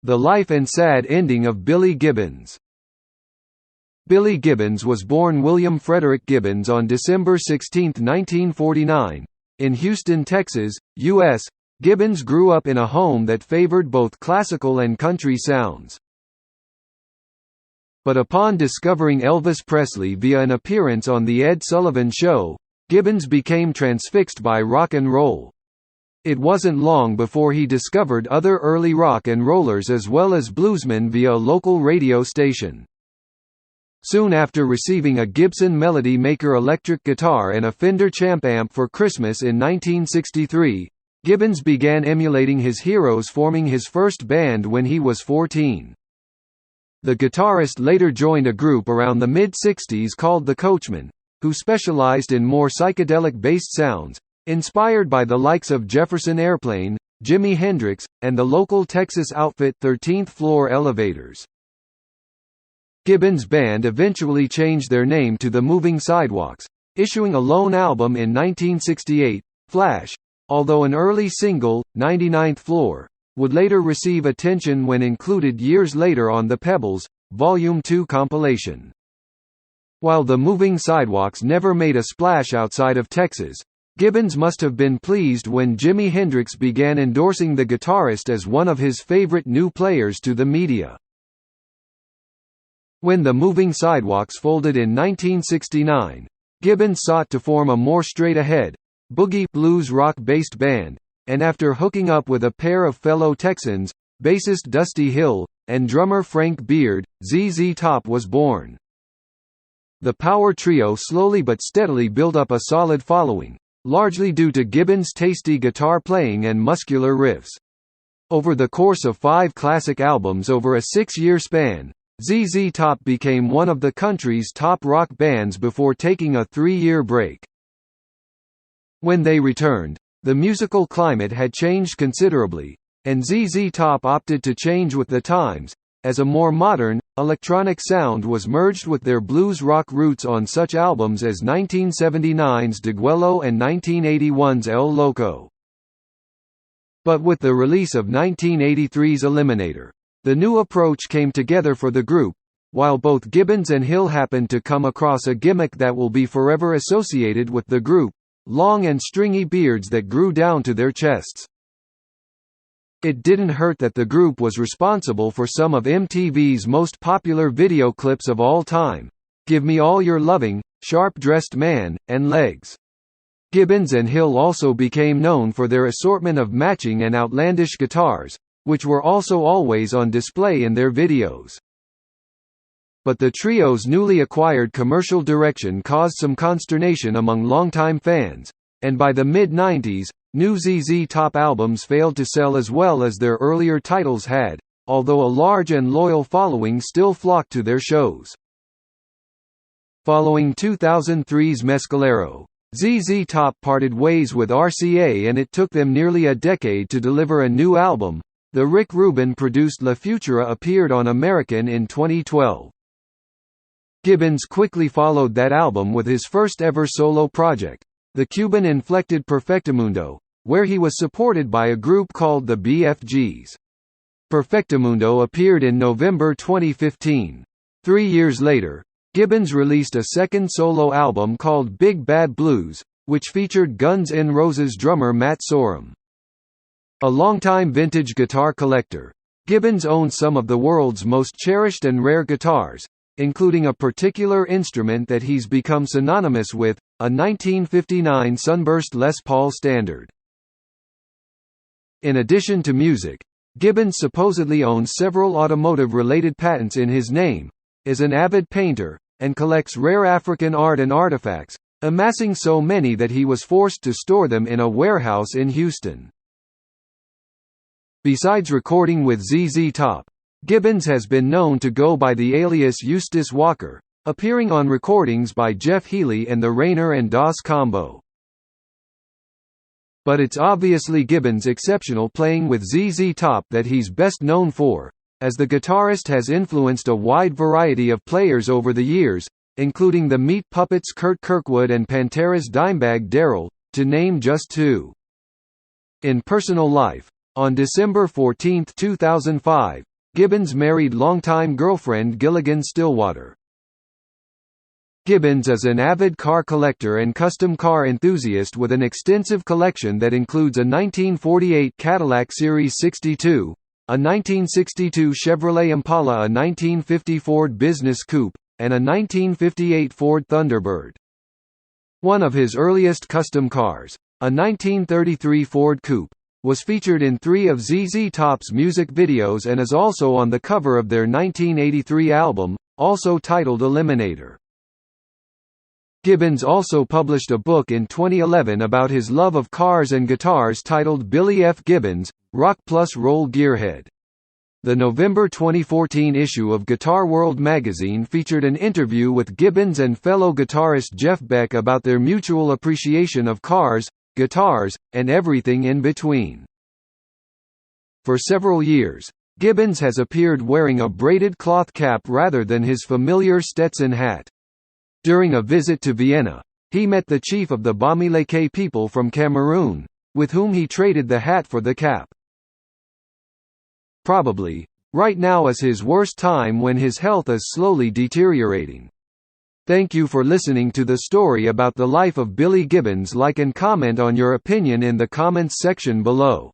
The life and sad ending of Billy Gibbons. Billy Gibbons was born William Frederick Gibbons on December 16, 1949, in Houston, Texas, U.S. Gibbons grew up in a home that favored both classical and country sounds. But upon discovering Elvis Presley via an appearance on The Ed Sullivan Show, Gibbons became transfixed by rock and roll. It wasn't long before he discovered other early rock and rollers as well as bluesmen via a local radio station. Soon after receiving a Gibson Melody Maker electric guitar and a Fender Champ amp for Christmas in 1963, Gibbons began emulating his heroes, forming his first band when he was 14. The guitarist later joined a group around the mid-60s called the Coachmen, who specialized in more psychedelic-based sounds, inspired by the likes of Jefferson Airplane, Jimi Hendrix, and the local Texas outfit 13th Floor Elevators. Gibbons' band eventually changed their name to the Moving Sidewalks, issuing a lone album in 1968, Flash, although an early single, 99th Floor, would later receive attention when included years later on the Pebbles, Volume 2 compilation. While the Moving Sidewalks never made a splash outside of Texas, Gibbons must have been pleased when Jimi Hendrix began endorsing the guitarist as one of his favorite new players to the media. When the Moving Sidewalks folded in 1969, Gibbons sought to form a more straight-ahead, boogie blues rock-based band, and after hooking up with a pair of fellow Texans, bassist Dusty Hill, and drummer Frank Beard, ZZ Top was born. The power trio slowly but steadily built up a solid following, largely due to Gibbons' tasty guitar playing and muscular riffs. Over the course of 5 classic albums over a 6-year span, ZZ Top became one of the country's top rock bands before taking a 3-year break. When they returned, the musical climate had changed considerably, and ZZ Top opted to change with the times, as a more modern, electronic sound was merged with their blues rock roots on such albums as 1979's Diguelo and 1981's El Loco. But with the release of 1983's Eliminator, the new approach came together for the group, while both Gibbons and Hill happened to come across a gimmick that will be forever associated with the group: long and stringy beards that grew down to their chests. It didn't hurt that the group was responsible for some of MTV's most popular video clips of all time: Give Me All Your Loving, Sharp-Dressed Man, and Legs. Gibbons and Hill also became known for their assortment of matching and outlandish guitars, which were also always on display in their videos. But the trio's newly acquired commercial direction caused some consternation among longtime fans, and by the mid-90s, new ZZ Top albums failed to sell as well as their earlier titles had, although a large and loyal following still flocked to their shows. Following 2003's Mescalero, ZZ Top parted ways with RCA, and it took them nearly a decade to deliver a new album. The Rick Rubin-produced La Futura appeared on American in 2012. Gibbons quickly followed that album with his first-ever solo project, the Cuban-inflected Perfectamundo, where he was supported by a group called the BFGs. Perfectamundo appeared in November 2015. 3 years later, Gibbons released a second solo album called Big Bad Blues, which featured Guns N' Roses drummer Matt Sorum. A longtime vintage guitar collector, Gibbons owns some of the world's most cherished and rare guitars, including a particular instrument that he's become synonymous with, a 1959 Sunburst Les Paul Standard. In addition to music, Gibbons supposedly owns several automotive-related patents in his name, is an avid painter, and collects rare African art and artifacts, amassing so many that he was forced to store them in a warehouse in Houston. Besides recording with ZZ Top, Gibbons has been known to go by the alias Eustace Walker, appearing on recordings by Jeff Healey and the Rainer and Doss Combo. But it's obviously Gibbons' exceptional playing with ZZ Top that he's best known for, as the guitarist has influenced a wide variety of players over the years, including the Meat Puppets' Kurt Kirkwood and Pantera's Dimebag Darrell, to name just 2. In personal life, on December 14, 2005, Gibbons married longtime girlfriend Gilligan Stillwater. Gibbons is an avid car collector and custom car enthusiast with an extensive collection that includes a 1948 Cadillac Series 62, a 1962 Chevrolet Impala, a 1950 Ford Business Coupe, and a 1958 Ford Thunderbird. One of his earliest custom cars, a 1933 Ford Coupe, was featured in 3 of ZZ Top's music videos and is also on the cover of their 1983 album, also titled Eliminator. Gibbons also published a book in 2011 about his love of cars and guitars titled Billy F. Gibbons, Rock Plus Roll Gearhead. The November 2014 issue of Guitar World magazine featured an interview with Gibbons and fellow guitarist Jeff Beck about their mutual appreciation of cars, guitars, and everything in between. For several years, Gibbons has appeared wearing a braided cloth cap rather than his familiar Stetson hat. During a visit to Vienna, he met the chief of the Bamileke people from Cameroon, with whom he traded the hat for the cap. Probably, right now is his worst time when his health is slowly deteriorating. Thank you for listening to the story about the life of Billy Gibbons. Like and comment on your opinion in the comments section below.